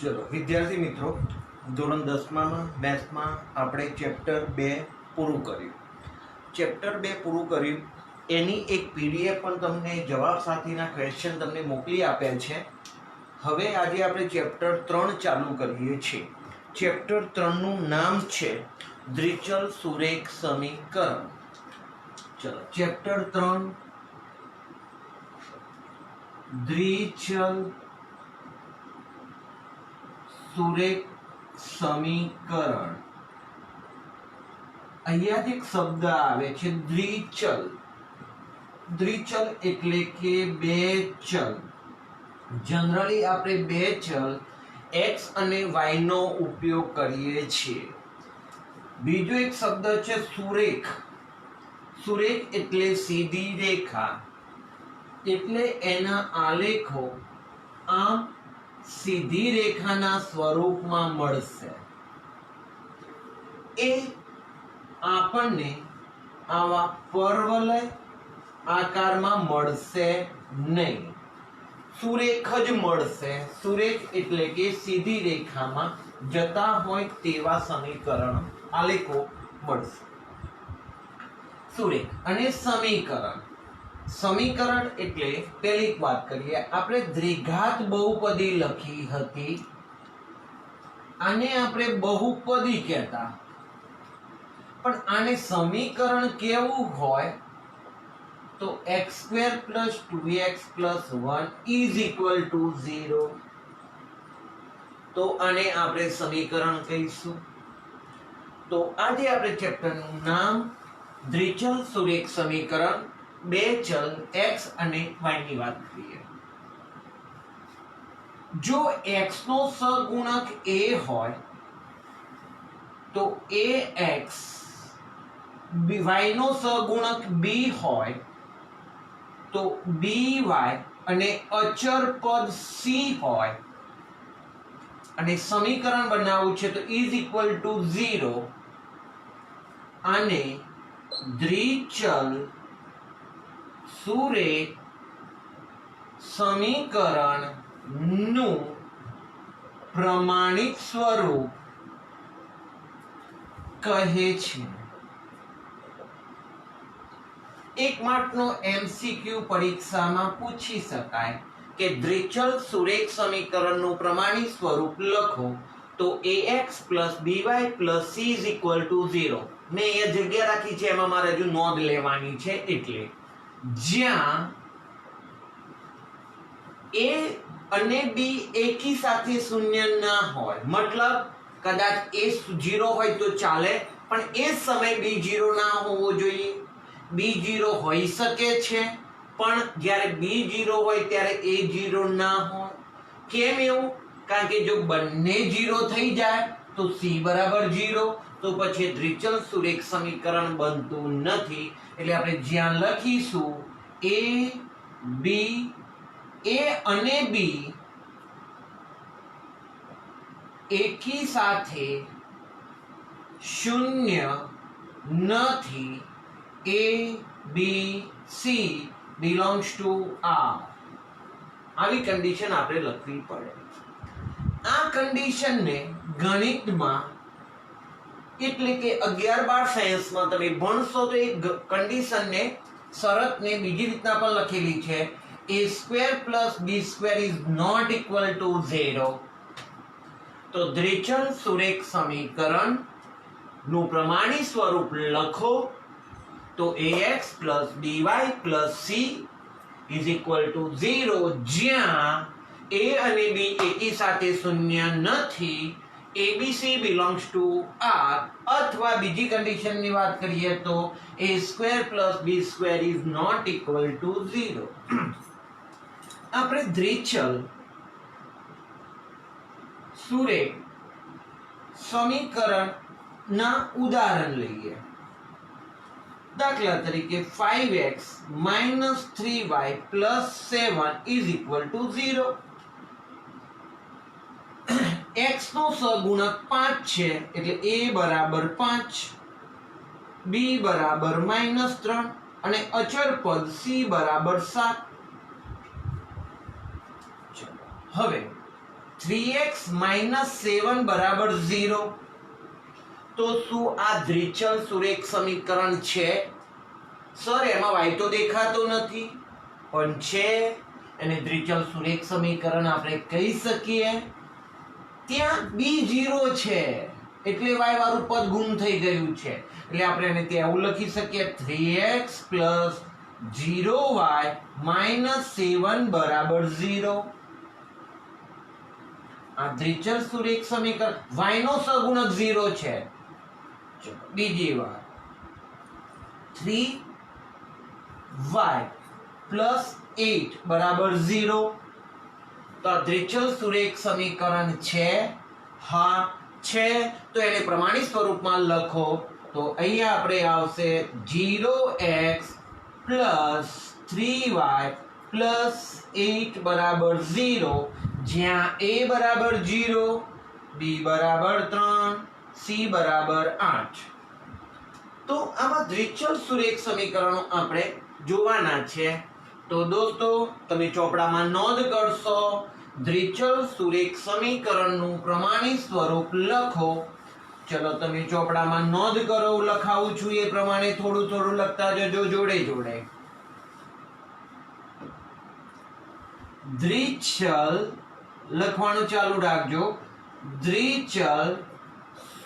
ચલો વિદ્યાર્થી મિત્રો, ધોરણ 10માં મેથ્સમાં આપણે ચેપ્ટર 2 પૂરું કર્યું. ચેપ્ટર 2 પૂરું કર્યું એની એક પીડીએફ પણ તમને જવાબ સાથેના ક્વેશ્ચન તમને મોકલી આપ્યા છે. હવે આજે આપણે ચેપ્ટર 3 ચાલુ કરીએ છીએ. ચેપ્ટર 3નું નામ છે દ્વિચલ સુરેખ સમીકરણ. ચલો, ચેપ્ટર 3 દ્વિચલ સુરેખ સમીકરણ. અહીંયાથી એક શબ્દ આવે છે દ્વિચલ. દ્વિચલ એટલે કે બે ચલ. જનરલી આપણે બે ચલ x અને y નો ઉપયોગ કરીએ છીએ. બીજો એક શબ્દ છે સુરેખ. સુરેખ એટલે સીધી રેખા, એટલે એના આલેખો આમ સીધી રેખાના સ્વરૂપમાં મળશે. એ આપણને આવા પરવલય આકારમાં મળશે નહીં, સુરેખ જ મળશે. સુરેખ એટલે કે સીધી રેખામાં જતા હોય તેવા સમીકરણ આલેખો મળશે. સુરેખ અને સમીકરણ. સમીકરણ એટલે પહેલી વાત કરીએ, આપણે દ્વિઘાત બહુપદી લખી હતી, આને આપણે બહુપદી કહેતા. પણ આને સમીકરણ કેવું હોય તો x² + 2x + 1 = 0. તો આને આપણે સમીકરણ કહીશું. તો આજે આપણે ચેપ્ટરનું નામ દ્વિચલ સુરેખ સમીકરણ, બે ચલ x અને y ની વાત કરીએ. જો x નો સહગુણક a હોય તો ax, y નો સહગુણક b હોય તો by અને અચર પદ c હોય અને સમીકરણ બનાવવું છે તો = 0. આને દ્વિચલ સુરેખ સમીકરણ નું પ્રમાણિત સ્વરૂપ કહે છે. એક માર્કનો MCQ પરીક્ષામાં પૂછી શકાય કે દ્વિચલ સુરેખ સમીકરણનું પ્રમાણિત સ્વરૂપ લખો તો ax + by + c = 0. મેં અહીંયા જગ્યા રાખી છે, એમાં મારે હજુ નોંધ લેવાની છે. એટલે જ્યાં a અને b એકી સાથે શૂન્ય ના હોય, મતલબ કદાચ a 0 હોય તો ચાલે, પણ એ સમય b 0 ના હોવો જોઈએ. b 0 હોઈ શકે છે, પણ જ્યારે b 0 હોય ત્યારે a 0 ના હોય. કેમ એવું? કારણ કે જો બંને 0 થઈ જાય તો c = 0, તો પછી દ્વિચલ સુરેખ સમીકરણ બનતું નથી. એટલે આપણે જ્યાં લખીશું a અને b એકી સાથે શૂન્ય નથી, a b c belongs to R. આવી કન્ડિશન આપણે લખવી પડે. આ કન્ડિશનને ગણિતમાં એટલે કે 11-12 સાયન્સમાં તમે ભણશો તો એક કન્ડિશનને, શરતને બીજી રીતના પણ લખેલી છે, a² + b² ≠ 0. તો દ્વિચલ સુરેખ સમીકરણ નું પ્રમાણિત સ્વરૂપ લખો તો ax + by + c = 0, જ્યાં a અને b એકી સાથે શૂન્ય નથી, abc belongs to R. અથવા બીજી કન્ડિશનની વાત કરીએ તો a² + b² ≠ 0. આપણે દ્વિચલ સુરેખ સમીકરણ ના ઉદાહરણ લઈએ. દાખલા તરીકે 5x - 3y + 7 = 0. x નો સહગુણક 5 છે, એટલે a = 5, b = -3 અને અચર પદ c = 7. હવે 3x - 7 બરાબર 0. તો શું આ દ્વિચલ સુરેખ સમીકરણ છે? સર એમાં y તો દેખાતો નથી, પણ છે, અને દ્વિચલ સુરેખ સમીકરણ આપણે કહી શકીએ. ત્યાં b0 છે એટલે y વાળું પદ ગુમ થઈ ગયું છે, એટલે આપણે એને ત્યાં એવું લખી શકીએ 3x + 0y - 7 બરાબર 0. આ દ્વિચલ સુરેખ સમીકરણ y નો સહગુણક 0 છે. ચલો બીજી વાર 3y + 8 બરાબર 0. તો આ દ્વિચલ સુરેખ સમીકરણ છે? હા છે. તો એને પ્રમાણિત સ્વરૂપમાં લખો તો અહીંયા આપણે આવશે 0x + 3y + 8 બરાબર 0, જ્યાં a બરાબર 0, b બરાબર 3, c બરાબર 8. તો આમાં દ્વિચલ સુરેખ સમીકરણો આપણે જોવાના છે. તો દોસ્તો તમે ચોપડામાં નોંધ કરશો, દ્વિચલ સુરેખ સમીકરણનું પ્રમાણિત સ્વરૂપ લખો. ચલો તમે ચોપડામાં નોંધ કરો, હું લખાવું છું એ પ્રમાણે થોડું થોડું લખતા જજો જોડે જોડે. દ્વિચલ લખવાનું ચાલુ રાખજો. દ્વિચલ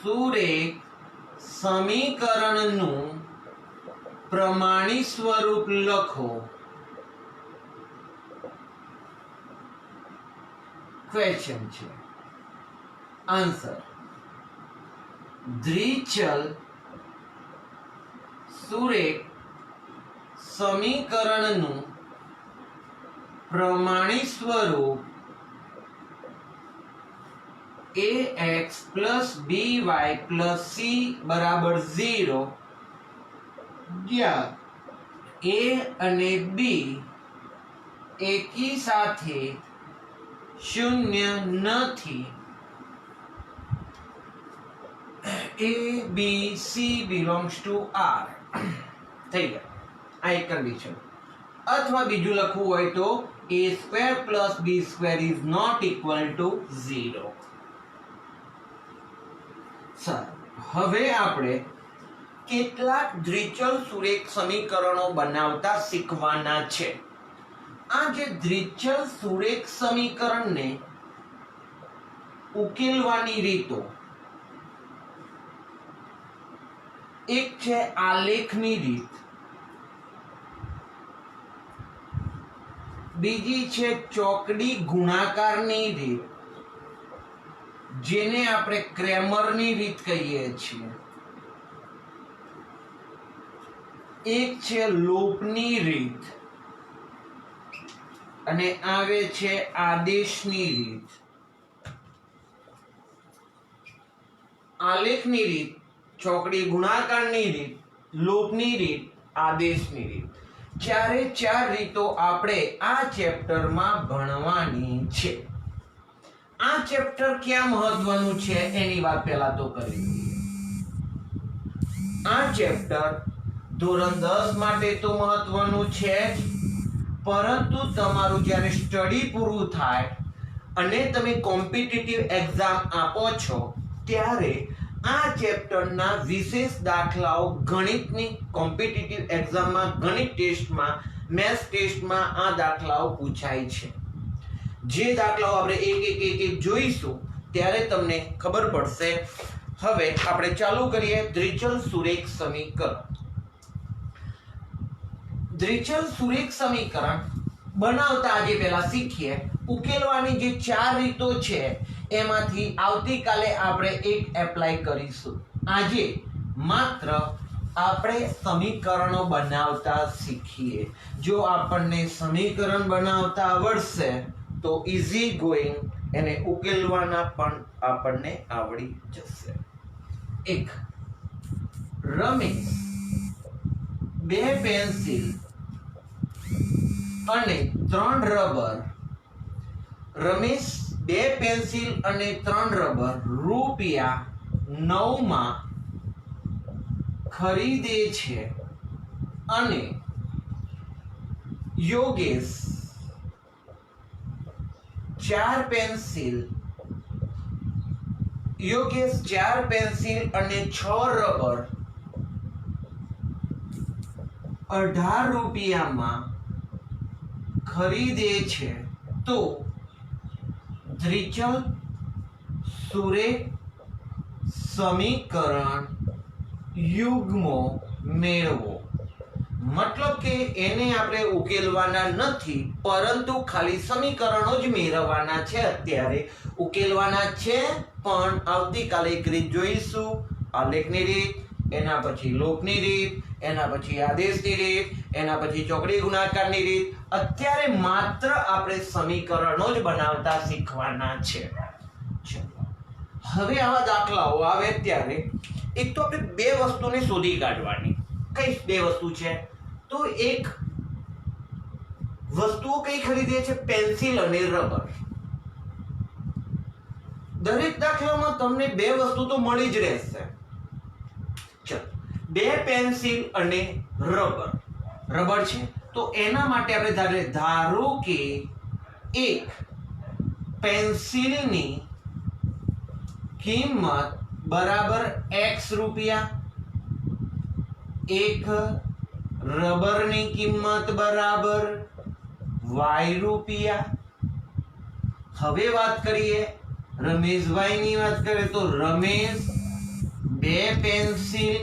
સુરેખ સમીકરણનું પ્રમાણિત સ્વરૂપ લખો. ક્વેશ્ચન છે, આન્સર. દ્વિચલ સુરેખ સમીકરણનું પ્રમાણિત સ્વરૂપ ax + by + c બરાબર 0, જ્યાં a અને b એકી સાથે શૂન્ય નથી. a b c belongs to r. થઈ ગયા. આ એક કન્ડિશન. અથવા બીજું લખવું હોય તો a² + b² is not equal to 0. Sir હવે આપણે કેટલાક દ્વિચલ સુરેખ સમીકરણો બનાવતા શીખવાના છે. આ જે દ્વિચલ સુરેખ સમીકરણને ઉકેલવાની રીતો, એક છે આલેખની રીત, બીજી છે ચોકડી ગુણાકારની રીત, જેને આપણે ક્રેમરની રીત કહીએ છીએ, એક છે લોપની રીત, અને આવે છે આદેશની રીત. આલેખની રીત, ચોકડી ગુણાકારની રીત, લોપની રીત, આદેશની રીત, ચારે ચાર રીતો આપણે આ ચેપ્ટરમાં ભણવાની છે. આ ચેપ્ટર ક્યાં મહત્વનું છે એની વાત પહેલા તો કરી લઈએ. આ ચેપ્ટર ધોરણ 10 માટે તો મહત્વનું છે જ, પરંતુ તમારું જ્યારે સ્ટડી પૂરું થાય અને તમે કોમ્પિટિટિવ એક્ઝામ આપો છો ત્યારે આ ચેપ્ટરના વિશેષ દાખલાઓ ગણિતની કોમ્પિટિટિવ એક્ઝામમાં, ગણિત ટેસ્ટમાં, મેથ્સ ટેસ્ટમાં આ દાખલાઓ પૂછાય છે. જે દાખલાઓ આપણે એક જોઈશું ત્યારે તમને ખબર પડશે. હવે આપણે ચાલુ કરીએ દ્વિચલ સુરેખ સમીકરણ. દ્વિચલ સુરેખ સમીકરણ બનાવતા આજે પહેલા શીખીએ. ઉકેલવાની જે ચાર રીતો છે એમાંથી આવતીકાલે આપણે એક એપ્લાય કરીશું. આજે માત્ર આપણે સમીકરણો બનાવતા શીખીએ. જો આપણને સમીકરણ બનાવતા આવડશે તો ઇઝી ગોઈંગ એને ઉકેલવાના પણ આપણને આવડી જશે. એક, રમેશ 2 પેન્સિલ અને 3 રબર. રમેશ 2 પેન્સિલ અને 3 રબર ₹9 માં ખરીદે છે અને યોગેશ 4 પેન્સિલ યોગેશ 4 પેન્સિલ અને 6 રબર 18 રૂપિયામાં ખરીદે છે તો દ્વિચલ સુરેખ સમીકરણ યુગ્મો મેળવો. મતલબ કે એને આપણે ઉકેલવાના નથી, પરંતુ ખાલી સમીકરણો જ મેળવવાના છે. અત્યારે ઉકેલવાના છે, પણ આવતીકાલે એક રીત જોઈશું, આલેખની રીત, એના પછી લોકની રીત, એના પછી આદેશની રીત, એના પછી ચોકડી ગુણાકારની રીત. અત્યારે માત્ર આપણે સમીકરણો જ બનાવતા શીખવાના છે. ચલો હવે આવા દાખલાઓ આવે ત્યારે એક તો આપણે બે વસ્તુને શોધી કાઢવાની. કઈ બે વસ્તુ છે? તો એક વસ્તુઓ કઈ ખરીદે છે? પેન્સિલ અને રબર. દરેક દાખલામાં તમને બે વસ્તુ તો મળી જ રહેશે. ચલો, બે પેન્સિલ અને રબર છે, તો એના માટે આપણે ધારો કે એક પેન્સિલની કિંમત બરાબર x રૂપિયા, એક રબરની કિંમત બરાબર y રૂપિયા. હવે વાત કરીએ રમેશભાઈની વાત કરીએ તો રમેશ બે પેન્સિલ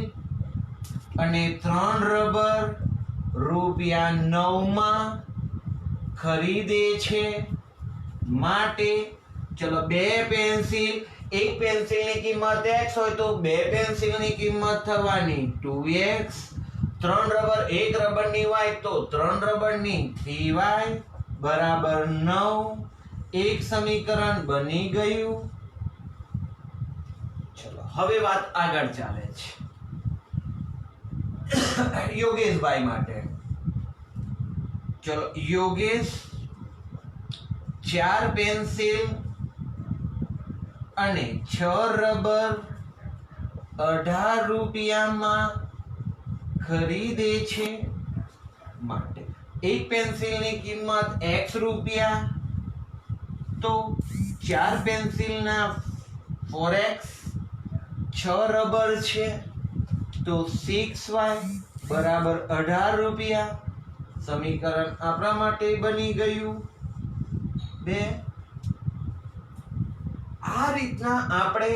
અને 3 રબર રૂપિયા 9 માં ખરીદે છે. માટે ચલો બે પેન્સિલ, એક પેન્સિલની કિંમત x હોય તો બે પેન્સિલની કિંમત થવાની 2x, 3 રબર, એક રબરની y તો 3 રબરની 3y બરાબર 9. એક સમીકરણ બની ગયું. ચલો હવે વાત આગળ ચાલે છે યોગેશભાઈ માટે. ચલો યોગેશ 4 પેન્સિલ અને 6 રબર 18 રૂપિયામાં ખરીદે છે. માટે એક પેન્સિલની કિંમત x રૂપિયા, તો 4 પેન્સિલના 4x, 6 રબર છે તો 6y બરાબર 18 રૂપિયા. સમીકરણ આપણા માટે બની ગયું 2. આ રીતના આપણે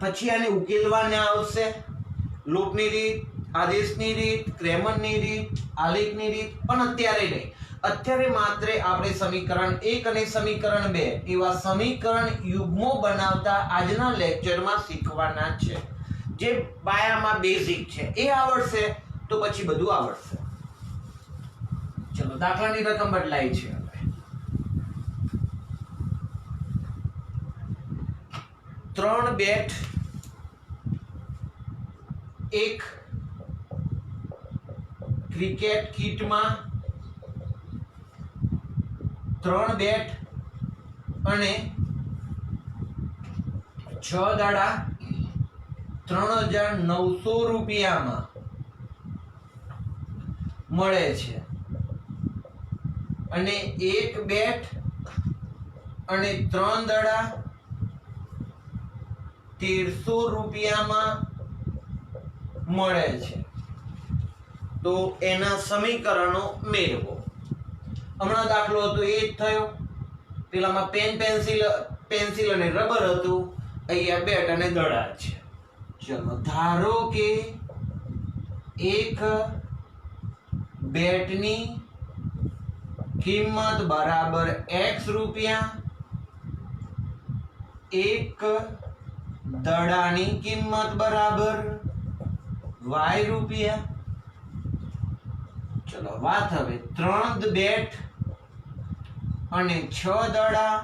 પછી આને ઉકેલવાના આવશે. લોકની રીત, આદેશની રીત, ક્રેમરની રીત, આલેખની રીત, પણ અત્યારે નહીં. અત્યારે માત્ર આપણે સમીકરણ 1 અને સમીકરણ 2 એવા સમીકરણ યુગ્મો બનાવતા આજના લેક્ચરમાં શીખવાના છે. જે પાયામાં બેઝિક છે એ આવડશે તો પછી બધું આવડશે. ચલો દાખલાની રકમ બદલાઈ છે. હવે 3 બેટ, એક ક્રિકેટ કિટમાં 3 બેટ અને 6 દાડા 3900 રૂપિયામાં મળે છે. અને એક બેટ અને 3 દડા 1300 રૂપિયામાં મળે છે. તો એના સમીકરણો મેળવો. હમણાં દાખલો હતો એ જ થયો. પેલામાં પેન્સિલ અને રબર હતું, અહીંયા બેટ અને દડા છે. ચલો ધારો કે એક બેટની કિંમત બરાબર x રૂપિયા, એક દડાની કિંમત બરાબર y રૂપિયા. ચલો વાત હવે 3 બેટ અને 6 દડા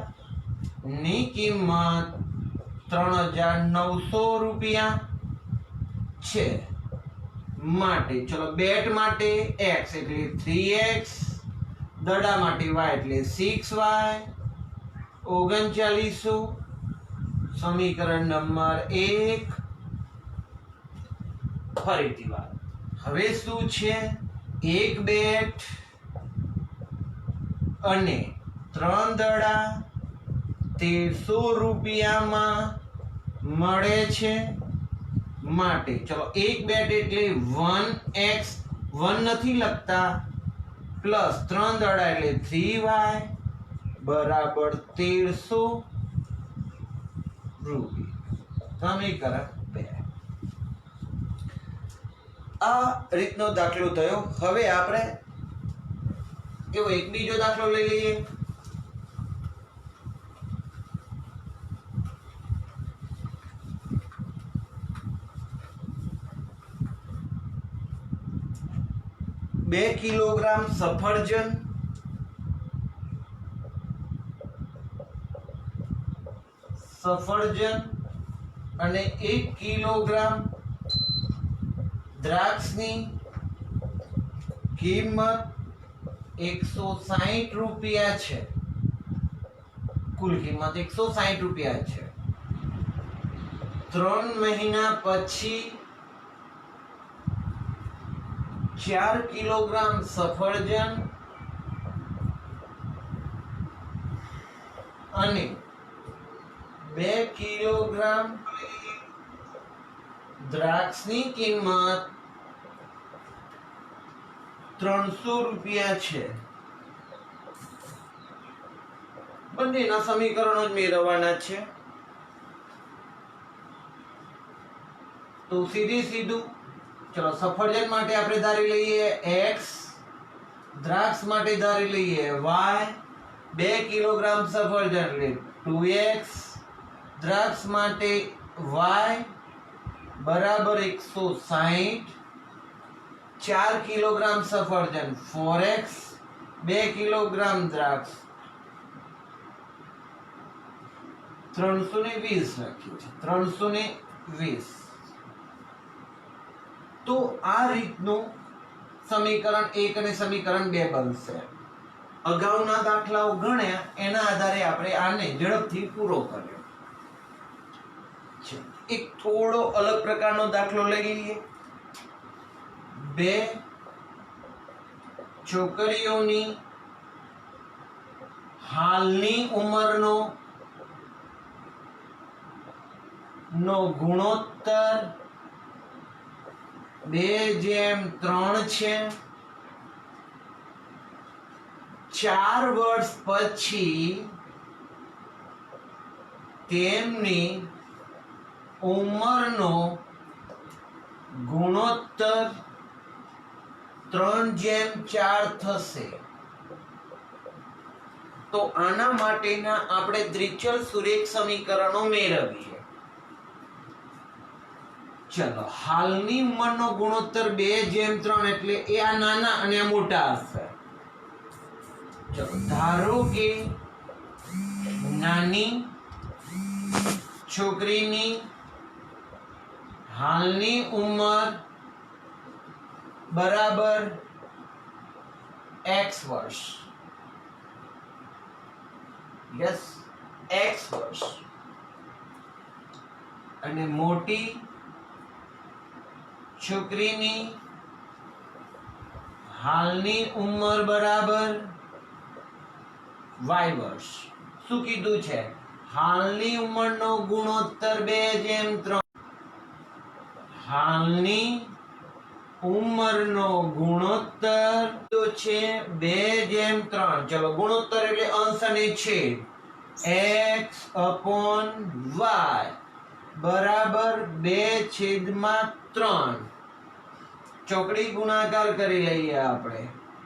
ની કિંમત 3900 રૂપિયા છે. માટે ચલો બેટ માટે x એટલે 3x, દડા માટે y એટલે 6y, 3900. સમીકરણ નંબર 1. ફરીથી વાત હવે શું છે? એક બેટ અને 3 દડા 1300 રૂપિયામાં મળે છે માટે ચલો એક બેટ એટલે 1x 1 નથી લખતા પ્લસ 3 દડા એટલે 3y બરાબર 1300 રૂપિયા સમીકરણ 2 આ રીતનો દાખલો થયો હવે આપણે એવો એક બીજો દાખલો લઈ લઈએ 2 કિલોગ્રામ સફરજન અને 1 કિલોગ્રામ દ્રાક્ષની કિંમત 160 રૂપિયા છે કુલ કિંમત 160 રૂપિયા છે 3 મહિના પછી 4 કિલોગ્રામ સફરજન અને 2 કિલોગ્રામ દ્રાક્ષની કિંમત 300 રૂપિયા છે બંનેના સમીકરણો જ મેળવવાના છે તો સીધું ચલો સફરજન માટે આપણે ધારી લઈએ x દ્રાક્ષ માટે ધારી લઈએ y 2 કિલોગ્રામ સફરજન એટલે 2x દ્રાક્ષ માટે y બરાબર 160 4 કિલોગ્રામ સફરજન 4x 2 કિલોગ્રામ દ્રાક્ષ 320 લખ્યું છે 320 તો આ રીતનું સમીકરણ 1 અને સમીકરણ 2 બનશે અગાઉના દાખલાઓ ગણ્યા એના આધારે આપણે આને ઝડપથી પૂરો કર્યો છે એક થોડો અલગ પ્રકારનો દાખલો લઈ લઈએ 2 છોકરીઓની હાલની ઉંમરનો ગુણોત્તર 2:3 છે 4 વર્ષ પછી તેમની ઉંમરનો ગુણોત્તર 3:4 થશે તો આના માટેના આપણે દ્વિચલ સુરેખ સમીકરણો મેળવીએ ચલો હાલની ઉંમરનો ગુણોત્તર 2:3 એટલે એ આ નાના અને આ મોટા હશે ચલો ધારો કે નાની છોકરીની હાલની ઉંમર બરાબર x વર્ષ યસ x વર્ષ અને મોટી છોકરીની હાલની ઉંમર બરાબર y વર્ષ શું કીધું છે હાલની ઉંમરનો ગુણોત્તર 2:3 હાલની ઉંમરનો ગુણોત્તર તો છે 2:3 ચલો ગુણોત્તર એટલે અંશ અને છેદ x upon y બરાબર 2/3 ચોકડી ગુણાકાર કરી લઈએ આપણે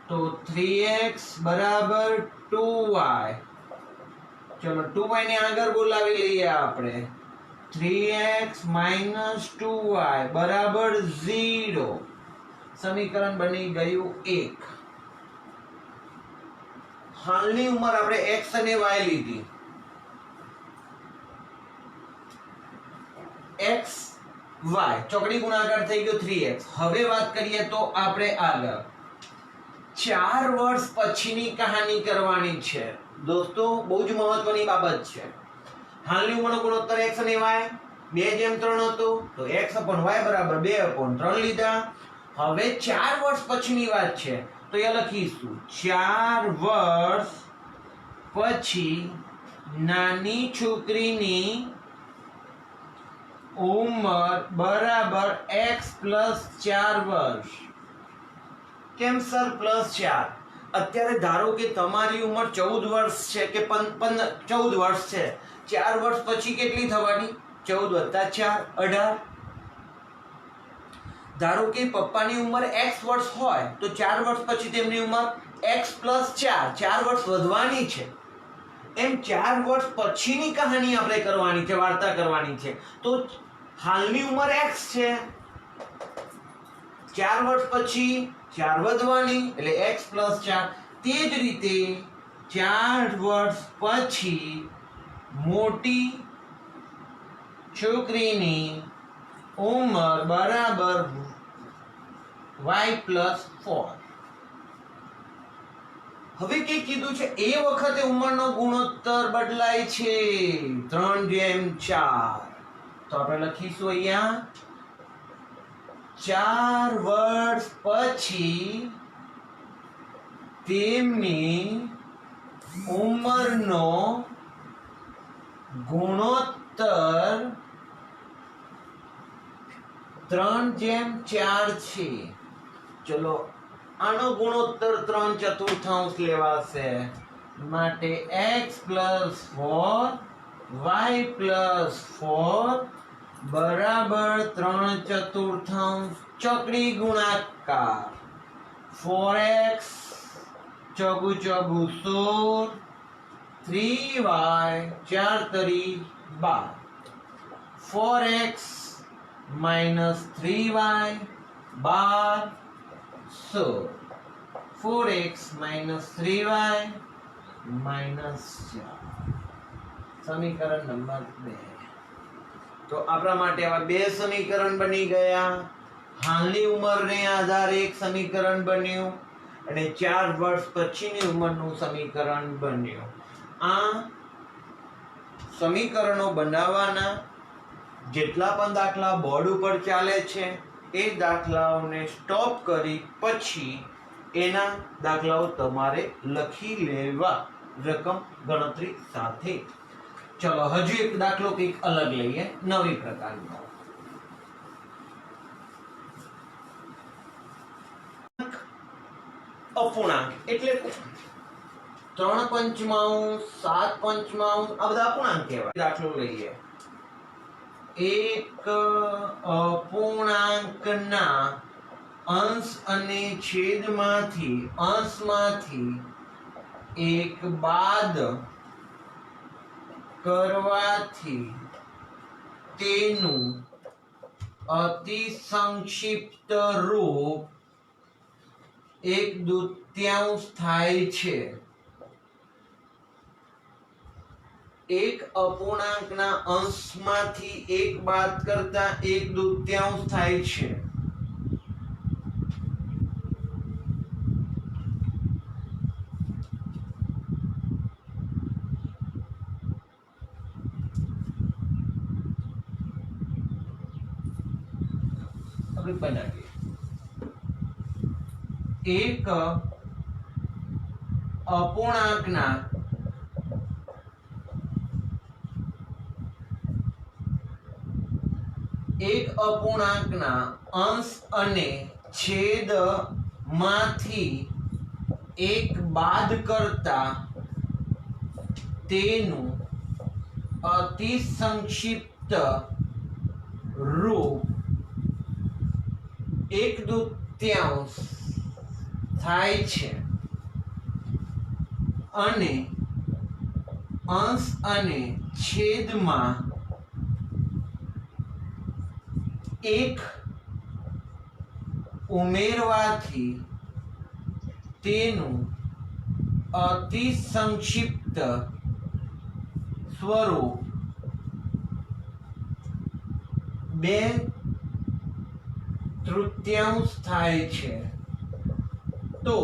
તો 3x બરાબર 2y ચલો 2y ને આગળ બોલાવી લઈએ આપણે 3x - 2y બરાબર 0 સમીકરણ બની ગયું 1 હાલની ઉંમર આપણે x અને y લીધી x y ચોકડી ગુણાકાર થઈ ગયો 3x હવે વાત કરીએ તો આપણે આગળ 4 વર્ષ પછીની કહાની કરવાની છે દોસ્તો બહુ જ મહત્વની બાબત છે હાલની ઉંમરનો ગુણોત્તર x અને y 2:3 હતો તો x upon y બરાબર 2/3 લીધા હવે 4 વર્ષ પછીની વાત છે તો એ લખીશું 4 વર્ષ પછી નાની છોકરીની ઉંમર બરાબર x પ્લસ 4 વર્ષ. કેમ સર +4? અત્યારે ધારો કે તમારી ઉંમર 14 વર્ષ છે કે 14 વર્ષ છે, 4 વર્ષ પછી કેટલી થવાની? 14 + 4 18. ધારો કે પપ્પાની ઉંમર x વર્ષ હોય તો 4 વર્ષ પછી તેમની ઉંમર x + 4 વર્ષ વધવાની છે. એમ 4 વર્ષ પછીની કહાની આપણે કરવાની છે, વાર્તા કરવાની છે. તો હાલની ઉંમર x છે, 4 વર્ષ પછી 4 વધવાની એટલે x + 4. તે જ રીતે 4 વર્ષ પછી મોટી છોકરીની ઉંમર બરાબર y + 4. હવે કે કીધું છે એ વખતે ઉંમરનો ગુણોત્તર બદલાય છે 3:4. તો આપણે લખીશું અહીંયા 4 વર્ષ પછી તેમની ઉંમરનો ગુણોત્તર 3:4 છે. ચલો આનો ગુણોત્તર 3/4 લેવાશે માટે x + 4 y + 4 બરાબર 3/4 ચોકડી ગુણાકાર 4x ચોગુ 16 3y 4 × 12 4x - 3y 12 16 4x - 3y -4. સમીકરણ નંબર 2. તો આપણા માટે આવા બે સમીકરણ બની ગયા. હાલની ઉંમરને આધારે એક સમીકરણ બન્યું અને 4 વર્ષ પછીની ઉંમરનું સમીકરણ બન્યું. આ સમીકરણો બનાવવાના જેટલા પણ દાખલા બોર્ડ ઉપર ચાલે છે એ દાખલાઓને સ્ટોપ કરી પછી એના દાખલાઓ તમારે લખી લેવા રકમ ગણતરી સાથે. ચલો હજુ એક દાખલો કંઈક અલગ લઈએ, નવી પ્રકારનો. અપૂર્ણાંક એટલે 3/5 7/5 આ બધા અપૂર્ણાંક કહેવાય. દાખલો લઈએ. એક અપૂર્ણાંકના અંશ અને અંશમાંથી એક બાદ કરવાથી તેનું અતિ સંક્ષિપ્ત રૂપ 1/2 થાય છે. એક અપૂર્ણાંકના અંશમાંથી એક બાદ કરતા 1/2 થાય છે. બનાવીએ. એક અપૂર્ણાંકના અંશ અને છેદમાંથી એક બાદ કરતા તેનું અતિ સંક્ષિપ્ત રૂપ 1/2 થાય છે અને અંશ અને છેદમાં 1 ઉમેરવાથી તેનું અતિ સંક્ષિપ્ત સ્વરૂપ 2/3 થાય છે. તો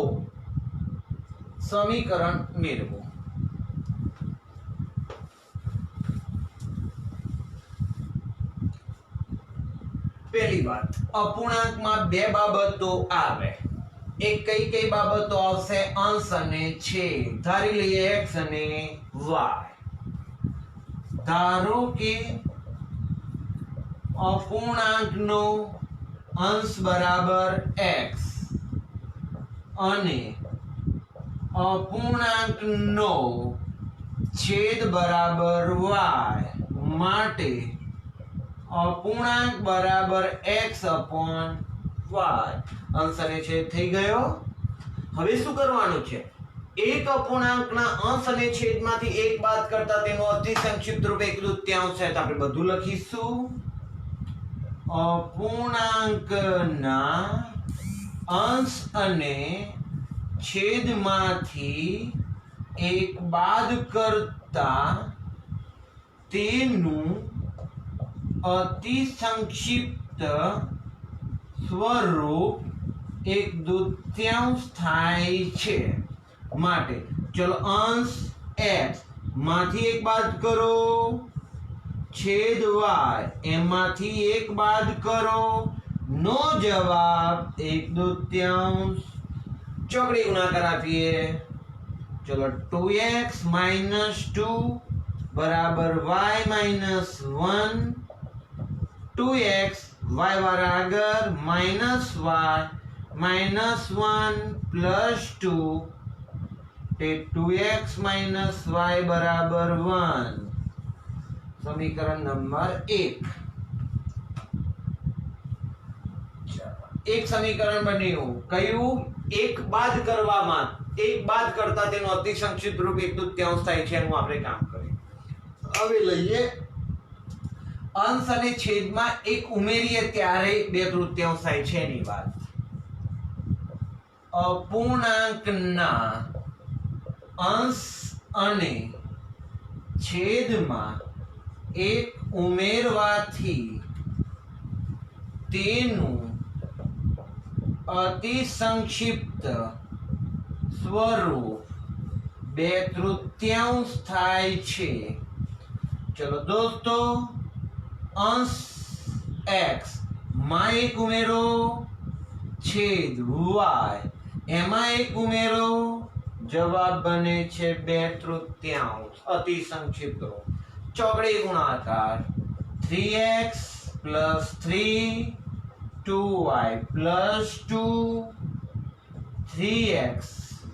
સમીકરણ મેળવો. પહેલી વાત, અપૂર્ણાંકમાં બે બાબતો આવે. એક કઈ બાબતો આવશે? અંશ અને છેદ. ધારી લઈએ x અને y. ધારો કે અપૂર્ણાંકનો અંશ બરાબર x અને અપૂર્ણાંકનો છેદ બરાબર y માટે અપૂર્ણાંક બરાબર x અપોન y. અંશ અને છેદ થઈ ગયો. હવે શું કરવાનું છે? એક અપૂર્ણાંકના અંશ અને છેદમાંથી એક બાદ કરતા તેનો અતિ સંક્ષિપ્ત રૂપ 1/3 છે. તો આપણે બધું લખીશું. અપૂર્ણાંકના અંશ અને છેદમાંથી એક બાદ કરતા તેનું અતિ સંક્ષિપ્ત સ્વરૂપ 1/2 થાય છે. માટે ચલો અંશ x માંથી એક બાદ કરો, છેદ y એમાંથી એક બાદ કરો, નો જવાબ 1/2. ચોકડી ગુણાકાર આપીએ. ચલો 2x - 2 બરાબર y - 1, 2x y વાળા આગળ -y -1 +2 તે 2x - y બરાબર 1. સમીકરણ નંબર 1. એક સમીકરણ બન્યું. કયું? એક બાદ કરવામાં, એક બાદ કરતા તેનો અતિ સંક્ષિપ્ત રૂપ 1/2 થાય છે. એનું આપણે કામ કરીએ. હવે લઈએ અંશ અને છેદમાં એક ઉમેરીએ ત્યારે 2/3 થાય છે એની વાત. અપૂર્ણાંકના અંશ અને છેદમાં એક ઉમેરવાથી તેનું અતિ સંક્ષિપ્ત સ્વરૂપ 2/3 થાય છે. ચલો દોસ્તો, અંશ x માં એક ઉમેરો, છેદ y એમાં એક ઉમેરો, જવાબ બને છે 2/3 અતિ સંક્ષિપ્ત રૂપ. ચોકડી ગુણાકાર 3x + 3 2y + 2 3x -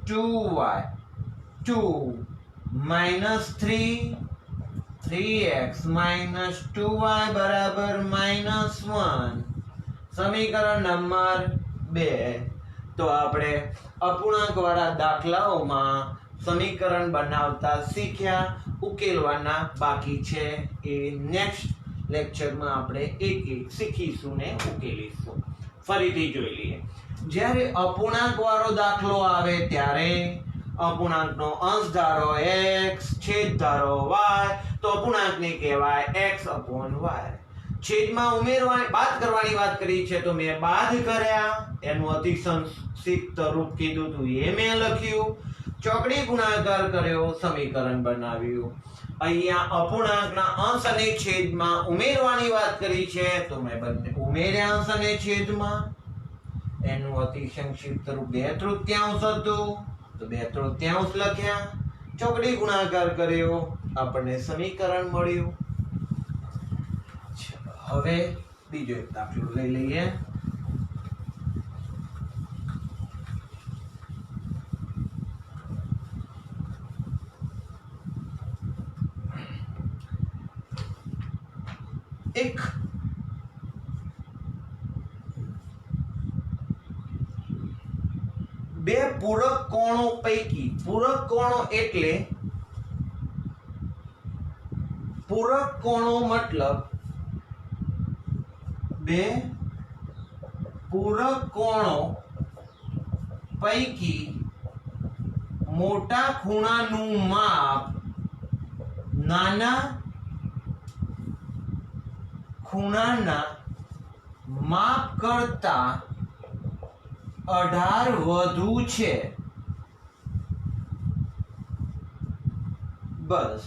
2y 2 - 3 3x - 2y બરાબર -1. સમીકરણ નંબર 2. તો આપણે અપૂર્ણાંક વાળા દાખલાઓમાં સમીકરણ બનાવતા શીખ્યા. ઉકેલવાના બાકી છે. એ નેક્સ્ટ લેક્ચરમાં આપણે એક એક શીખીશું ને ઉકેલીશું. ફરીથી જોઈ લઈએ. જ્યારે અપૂર્ણાંક વાળો દાખલો આવે ત્યારે અપૂર્ણાંકનો અંશ ધારો x, છેદ ધારો y, તો અપૂર્ણાંકને કહેવાય x અપોન y. છેદમાં ઉમેરવાની, બાદ કરવાની વાત કરી છે તો મેં બાદ કર્યા, એનું અતિ સંક્ષિપ્ત રૂપ કીધું હતું એ મેં લખ્યું. ચોકડી ગુણાકાર કર્યો, સમીકરણ બનાવ્યું. અહીંયા અપૂર્ણાંકના અંશ અને છેદમાં ઉમેરવાની વાત કરી છે તો મેં બંને ઉમેર્યા અંશ અને છેદમાં. એનું અતિ સંક્ષિપ્ત રૂપ 2/3 હતું તો 2/3 લખ્યા. ચોકડી ગુણાકાર કર્યો, આપણને સમીકરણ મળ્યું. હવે બીજો એક દાખલો લઈ લઈએ. એક બે પૂરક કોણો પૈકી, પૂરક કોણો એટલે પૂરક કોણો મતલબ બે પૂરક કોણો પૈકી મોટા ખૂણાનું માપ નાના ખૂણાના માપ કરતા 18 વધુ છે. બસ.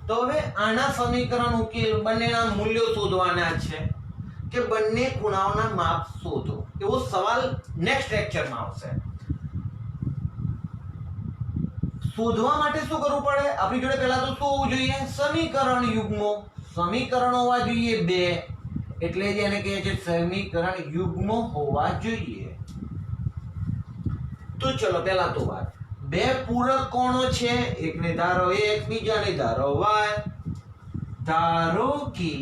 તો હવે આના સમીકરણ ઉકેલ, બંનેના મૂલ્યો શોધવાના છે કે બંને ખૂણાઓના માપ શોધો. એવો સવાલ નેક્સ્ટ લેક્ચરમાં આવશે. શોધવા માટે શું કરવું પડે? આપણી જોડે પહેલા તો શું હોવું જોઈએ? સમીકરણ યુગ્મો. સમીકરણ હોવા જોઈએ બે, એટલે જ એને કહે છે સમીકરણ યુગ્મ હોવા જોઈએ. તો ચલો પહેલા તો વાત, બે પૂરક કોણો છે, એકને ધારો x, બીજાને ધારો y. ધારો કે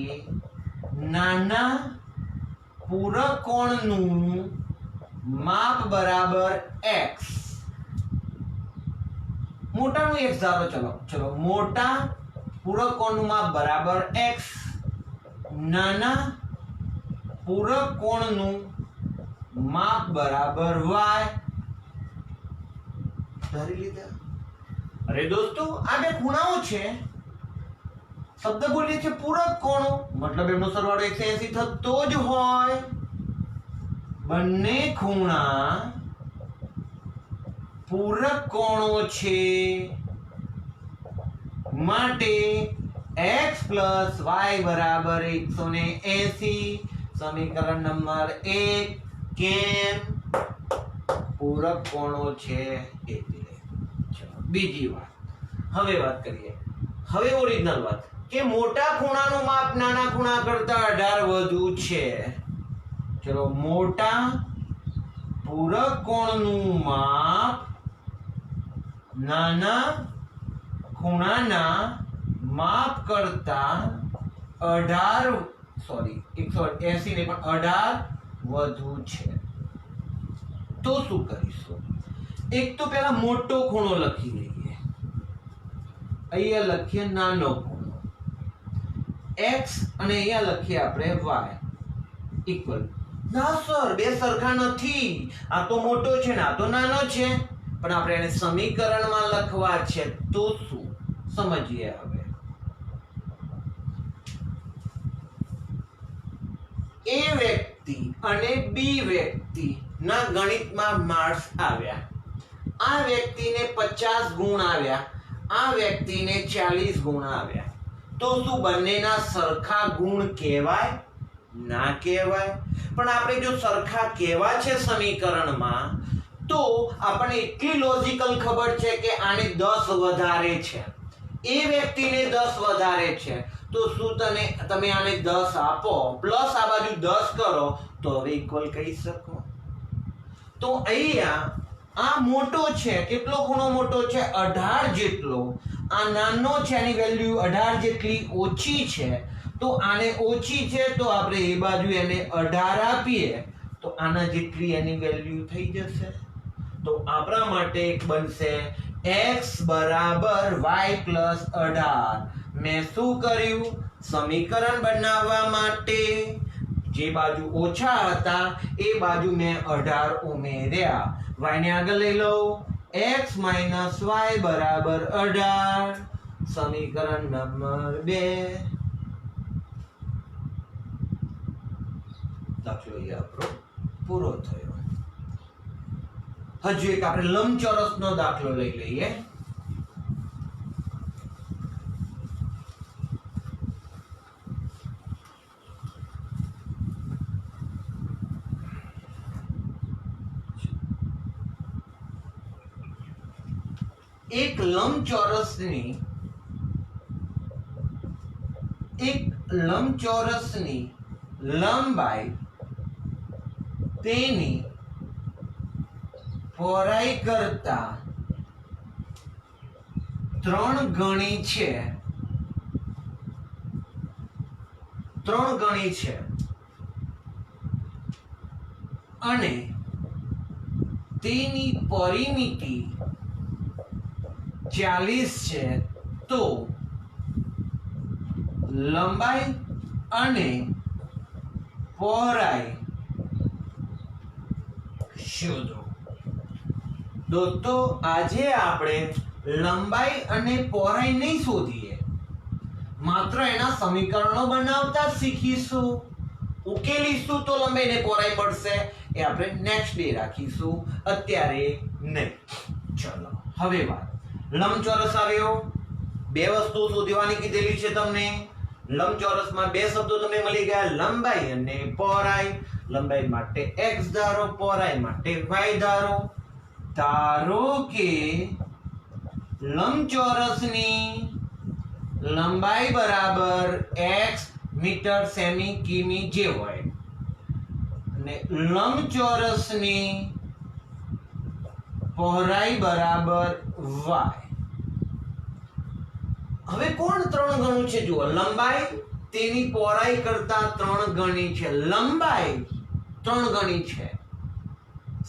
નાના પૂરક કોણનું માપ બરાબર x, મોટાનું x ધારો. ચલો મોટા પૂરક કોણનું માપ બરાબર x, નાના પૂરક કોણનું માપ બરાબર y ધારી લીધા. અરે દોસ્તો, આ બે ખૂણાઓ છે, શબ્દ બોલીએ છે પૂરક કોણો, મતલબ એમનો સરવાળો 180 થતો જ હોય. બંને ખૂણા પૂરક કોણો છે માટે x + y બરાબર 180. સમીકરણ નંબર 1. કેમ? પૂરક કોણો છે એટલે. ચલો બીજી વાત, હવે વાત કરીએ. હવે ઓરિજિનલ વાત કે મોટા ખૂણાનું માપ નાના ખૂણા કરતા 18 વધુ છે. ચલો મોટા પૂરક કોણનું માપ નાના ખૂણાના માપ કરતા 180 ને પણ 18 વધુ છે. તો શું કરીશું? એક તો પહેલા મોટો ખૂણો લખી લઈએ. અહીંયા લખીએ નાનો ખૂણો x અને અહીંયા લખીએ આપણે y ઇક્વલ. ના સર, બે સરખા નથી, આ તો મોટો છે ને આ તો નાનો છે, પણ આપણે એને સમીકરણમાં લખવા છે. તો શું સમજીએ. હવે એ વ્યક્તિ અને બી વ્યક્તિ ના ગણિતમાં માર્ક્સ આવ્યા. આ વ્યક્તિને 50 ગુણ આવ્યા, આ વ્યક્તિને 40 ગુણ આવ્યા. તો શું બંનેના સરખા ગુણ કહેવાય? ના કહેવાય. પણ આપણે જો સરખા કહેવા છે સમીકરણમાં, તો આપણને એટલી લોજિકલ ખબર છે કે આને 10 વધારે છે, એ વ્યક્તિને 10 વધારે છે. તો શું તમે આને 10 આપો પ્લસ આ બાજુ 10 કરો તો હવે ઇક્વલ કહી શકો. તો અહીંયા આ મોટો છે, કેટલો ખૂણો મોટો છે? 18 જેટલો. આ નાનો છે, આની વેલ્યુ 18 જેટલી ઓછી છે. તો આને ઓછી છે તો આપણે એ બાજુ એને 18 આપીએ તો આના જેટલી એની વેલ્યુ થઈ જશે. તો આપણા માટે એક બનશે x બરાબર y + 18. મેં શું કર્યું? સમીકરણ બનાવવા માટે જે બાજુ ઓછા હતા એ બાજુ મેં 18 ઉમેર્યા. y ને આગળ લઈ લો, x - y બરાબર 18. સમીકરણ નંબર 2. દાખલો આપણો પૂરો થયો. હજુ એક આપણે લંબચોરસનો દાખલો લઈ લઈએ. એક લંબચોરસની લંબાઈ તેની પહોળાઈ કરતા 3 ગણી છે. 3 ગણી છે અને તેની પરિમિતિ 40 છે. તો લંબાઈ અને પહોળાઈ શોધો. દોસ્તો, આજે આપણે લંબાઈ અને પહોળાઈ નહીં શોધીએ, માત્ર એના સમીકરણો બનાવતા શીખીશું. ઉકેલીશું તો લંબાઈ અને પહોળાઈ મળશે. એ આપણે નેક્સ્ટ ડે રાખીશું, અત્યારે નહીં. ચલો હવે વાત, લંબચોરસ આવ્યો. બે વસ્તુ શોધવાની કીધેલી છે તમને. લંબચોરસમાં બે શબ્દો તમને મળી ગયા, લંબાઈ અને પહોળાઈ. લંબાઈ માટે x ધારો, પહોળાઈ માટે y ધારો. ધારો કે લંબચોરસની લંબાઈ બરાબર x મીટર સેમી કિમી જે હોય અને લંબચોરસની પહોળાઈ બરાબર y. હવે કોણ 3 ગણું છે? જુઓ, લંબાઈ તેની પહોળાઈ કરતા 3 ગણી છે, લંબાઈ 3 ગણી છે.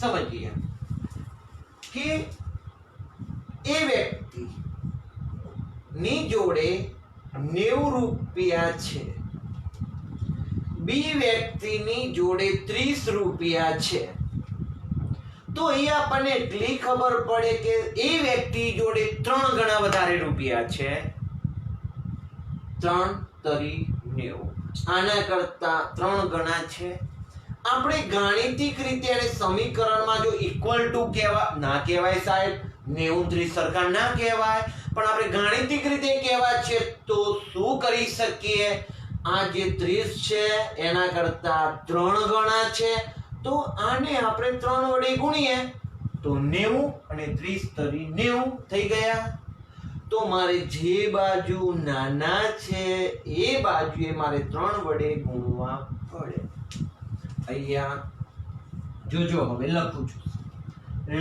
સમજીએ કે એ વ્યક્તિ ની જોડે 90 રૂપિયા છે, બી વ્યક્તિની જોડે 30 રૂપિયા છે. તો અહીં આપણને એટલી ખબર પડે કે એ વ્યક્તિ જોડે 3 ગણા વધારે રૂપિયા છે. 3 તરી 90 આના કરતા 3 ગણા છે. આપણે ગાણિતિક રીતે એને સમીકરણમાં જો ઇક્વલ ટુ ના કહેવાય સાહેબ, 90 30 સરખા ના કહેવાય, પણ આપણે ગાણિતિક રીતે કહેવા છે તો શું કરી શકીએ? આ જે 30 છે એના કરતા 3 ગણા છે, તો આને આપણે 3 વડે ગુણીએ તો 90 અને 30 તરી 90 થઈ ગયા. તો મારે જે બાજુ નાના છે એ બાજુએ મારે 3 વડે ગુણવા પડે. અહીંયા જોજો, હવે લખું છું.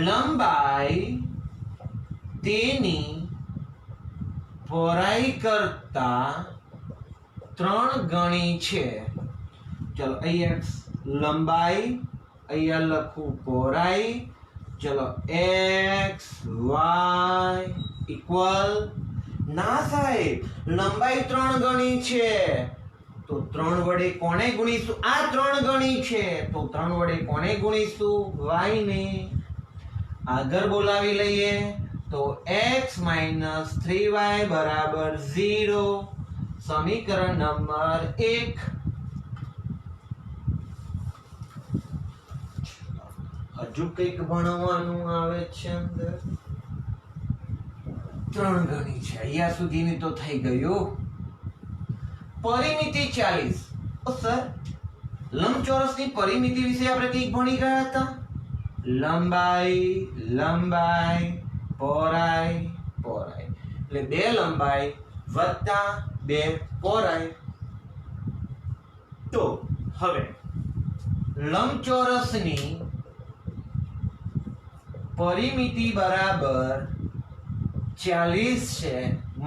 લંબાઈ તેની પહોળાઈ કરતા 3 ગણી છે. ચલો અહીંયા લંબાઈ, અહીંયા લખું પહોળાઈ. ચલો x y ઇક્વલ ના સાહેબ, લંબાઈ 3 ગણી છે તો 3 વડે કોને ગુણીશું? આ 3 ગણી છે તો 3 વડે કોને ગુણીશું? y ને. આગળ બોલાવી લઈએ તો x - 3y બરાબર 0. સમીકરણ નંબર 1. હજુ કંઈક ભણવાનું આવે છે અંદર. 3 ગણી છે, અહીંયા સુધીની તો થઈ ગયું. પરિમિતિ 40. સર, લંબચોરસની પરિમિતિ વિશે આપણે કંઈક ભણી ગયા હતા. લંબાઈ લંબાઈ પહોળાઈ પહોળાઈ એટલે 2 લંબાઈ વત્તા 2 પહોળાઈ. તો હવે લંબચોરસની પરિમિતિ બરાબર 40 છે,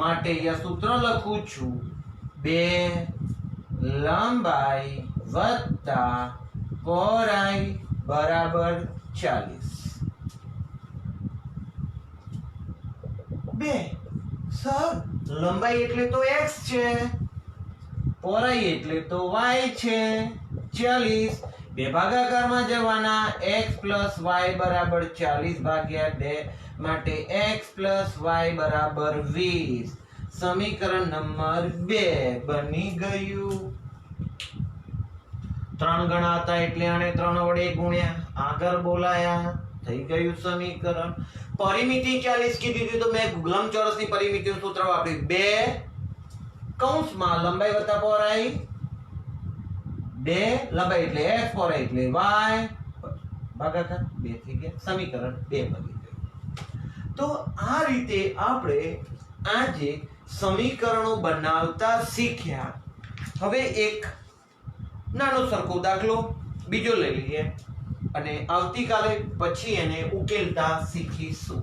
માટે અહીંયા સૂત્ર લખું છું 2 લંબાઈ વત્તા પહોળાઈ બરાબર 40. 2 સર, લંબાઈ એટલે તો x છે, પહોળાઈ એટલે તો y છે. 40 બે ભાગાકારમાં જવાના, x + y બરાબર 40 ભાગ્યા 2, માટે x + y બરાબર 20. સમીકરણ નંબર 2 બની ગયું. 3 ગણા હતા એટલે આને 3 વડે ગુણ્યા, આગળ બોલાયા, થઈ ગયું સમીકરણ. પરિમિતિ 40 કીધી હતી તો મેં લંબચોરસની પરિમિતિનું સૂત્ર વાપર્યું 2 કૌંસમાં લંબાઈ વત્તા પહોળાઈ. 2 લંબાઈ એટલે x, પહોળાઈ એટલે y, ભાગાકાર 2 થઈ ગયા. સમીકરણ 2 બની ગયું. તો આ રીતે આપણે આજે સમીકરણો બનાવતા શીખ્યા. હવે એક નાનો સરખો દાખલો બીજો લઈ લઈએ અને આવતીકાલે પછી એને ઉકેલતા શીખીશું.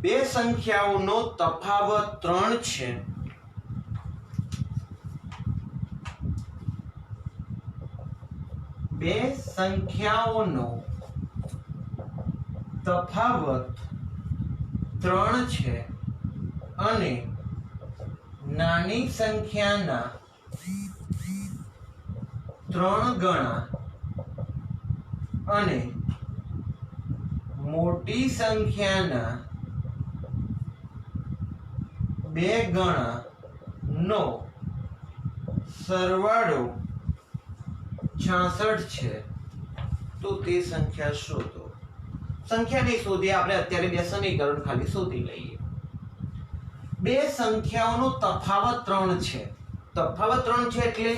બે સંખ્યાઓનો તફાવત 3 છે. બે સંખ્યાઓનો તફાવત 3 છે અને નાની સંખ્યાના 3 ગણા અને મોટી સંખ્યાના 2 ગણા નો સરવાળો 66 છે. તો તે સંખ્યા શોધો. સંખ્યા નહીં શોધીએ આપણે, અત્યારે બે સમીકરણ ખાલી શોધી લઈએ. બે સંખ્યાઓનો તફાવત 3 છે. તફાવત 3 છે એટલે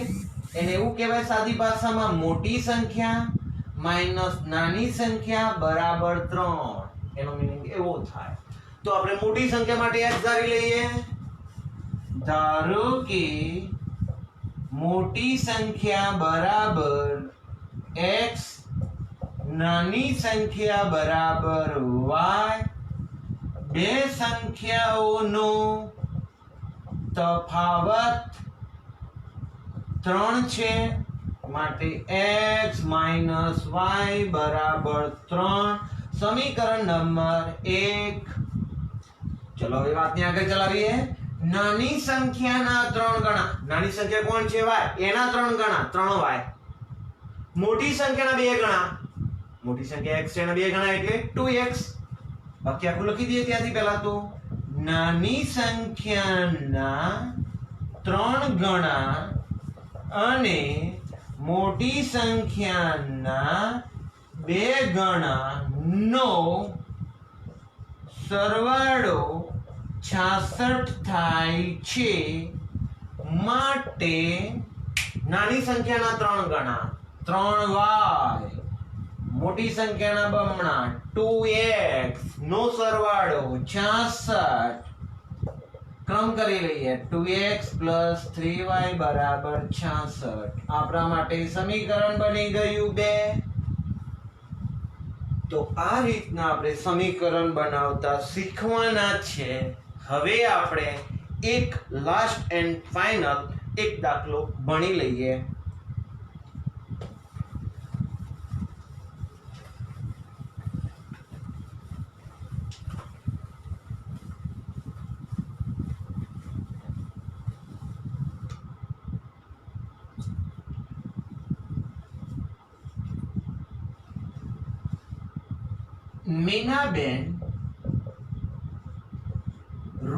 એને એવું કહેવાય સાદી ભાષામાં મોટી સંખ્યા માઈનસ નાની સંખ્યા બરાબર 3. એનો મીનિંગ એવો થાય. તો આપણે મોટી સંખ્યા માટે x ધારી લઈએ. ધારો કે મોટી સંખ્યા બરાબર x, નાની સંખ્યા બરાબર y. બે સંખ્યાઓનો તફાવત 3 છે માટે x માઈનસ y બરાબર 3. સમીકરણ નંબર 1. ચલો હવે વાતને આગળ ચલાવીએ. નાની સંખ્યાના 3 ગણા. નાની સંખ્યા કોણ છે? y. એના 3 ગણા 3y. મોટી સંખ્યાના 2 ગણા. મોટી સંખ્યા x છે એના 2 ગણા એટલે 2x. બાકી આખું લખી દઈએ ત્યાંથી પહેલા તો. નાની સંખ્યાના 3 ગણા અને મોટી સંખ્યાના 2 ગણા નો સરવાળો 66 થાય છે માટે નાની સંખ્યાના 3 ગણા 3y, મોટી સંખ્યાના બમણા 2x નો સરવાળો 66. ક્રમ કરી લઈએ. 2x + 3y બરાબર 66. આપણા માટે સમીકરણ બની ગયું 2. તો આ રીતના આપણે સમીકરણ બનાવતા શીખવાના છે. હવે આપણે એક લાસ્ટ એન્ડ ફાઇનલ એક દાખલો ભણી લઈએ. મીનાબેન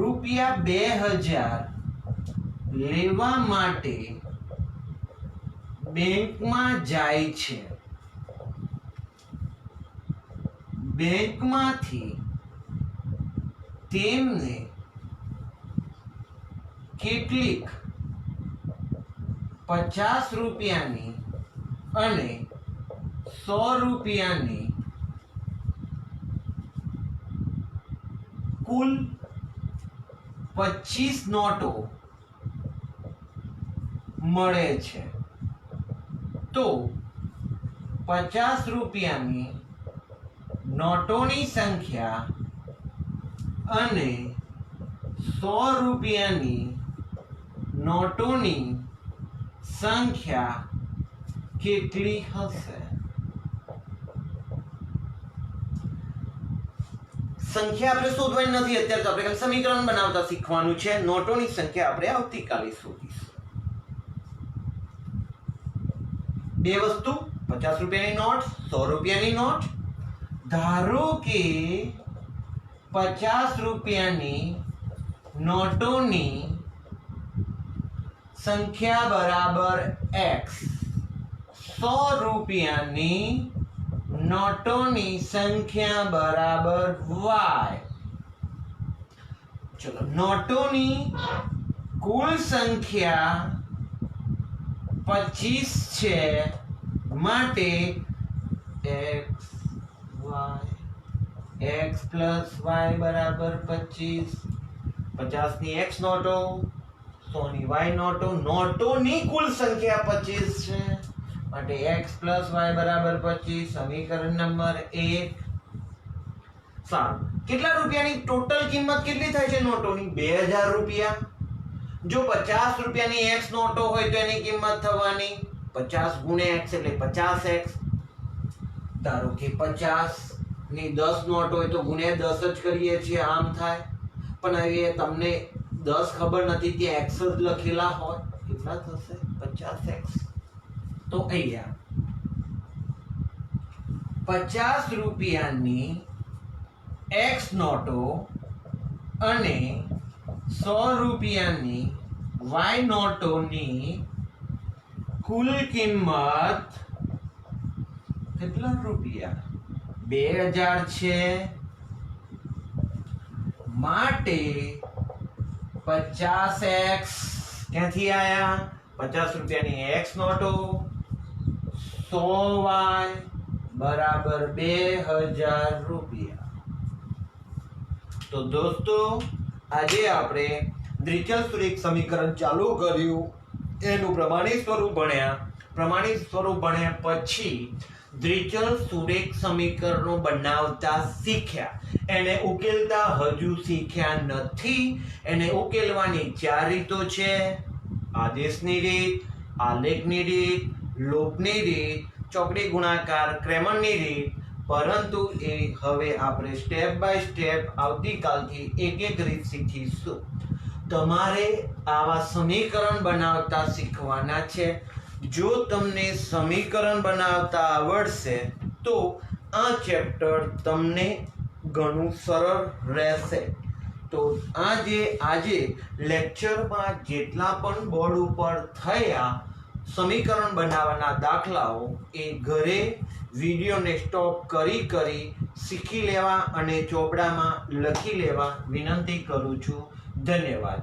₹2000 લેવા માટે બેંકમાં જાય છે. બેંકમાંથી તેમને કેટલીક 50 રૂપિયાની અને 100 રૂપિયાની કુલ 25 નોટો મળે છે. તો 50 રૂપિયાની નોટોની સંખ્યા અને 100 રૂપિયાની નોટોની સંખ્યા કેટલી હશે? સંખ્યા આપણે શોધવાની નથી અત્યારે, તો આપણે ખાલી સમીકરણ બનાવતા શીખવાનું છે. નોટોની સંખ્યા આપણે આવતીકાલે શોધીશું. બે વસ્તુ, 50 રૂપિયાની નોટ, 100 રૂપિયાની નોટ. ધારો કે 50 રૂપિયાની નોટોની સંખ્યા બરાબર x, 100 રૂપિયાની નોટોની સંખ્યા બરાબર y. ચલો, નોટોની કુલ સંખ્યા 25 છે માટે x plus y બરાબર 25. 50 ની x નોટો, 100 ની y નોટો. નોટોની કુલ સંખ્યા 25 છે માટે x plus y બરાબર 25. સમીકરણ નંબર 1. સારું, કેટલા રૂપિયાની ટોટલ કિંમત કેટલી થાય છે નોટોની? 2000 રૂપિયા. જો 50 રૂપિયાની x નોટો હોય તો એની કિંમત થવાની 50 ગુણ્યા x એટલે 50x. ધારો કે 50 ની 10 નોટ હોય તો ગુણ્યા 10 જ કરીએ છીએ, આમ થાય. પણ હવે તમને 10 ખબર નથી, ત્યાં x જ લખેલા હોય, કેટલા થશે? 50x. તો અહીંયા 50 રૂપિયાની x નોટો અને 100 રૂપિયાની y નોટોની કુલ કિંમત કેટલા રૂપિયા? 2000 છે માટે 50x ક્યાંથી આયા? 50 રૂપિયાની એક્સ નોટો 100y બરાબર 2000 રૂપિયા. તો દોસ્તો આજે આપણે દ્વિચલ સમીકરણ ચાલુ કર્યું, એનું પ્રમાણિત સ્વરૂપ ભણ્યા. પ્રમાણિત સ્વરૂપ ભણ્યા પછી દ્વિચલ સુરેખ સમીકરણો બનાવતા શીખ્યા. એને ઉકેલતા હજુ શીખ્યા નથી. એને ઉકેલવાની 4 રીતો છે: આદેશની રીત, આલેખની રીત, લોપની રીત, ચોકડી ગુણાકાર, ક્રેમરની રીત. પરંતુ એ હવે આપણે સ્ટેપ બાય સ્ટેપ આવતીકાલથી એક રીત શીખીશું. તમારે આવા સમીકરણ બનાવતા શીખવાના છે. જો તમને સમીકરણ બનાવતા આવડશે તો આ ચેપ્ટર તમને ઘણું સરળ રહેશે. તો આજે લેક્ચરમાં જેટલા પણ બોર્ડ ઉપર થયા સમીકરણ બનાવવાના દાખલાઓ એ ઘરે વિડીયોને સ્ટોપ કરી શીખી લેવા અને ચોપડામાં લખી લેવા વિનંતી કરું છું. ધન્યવાદ.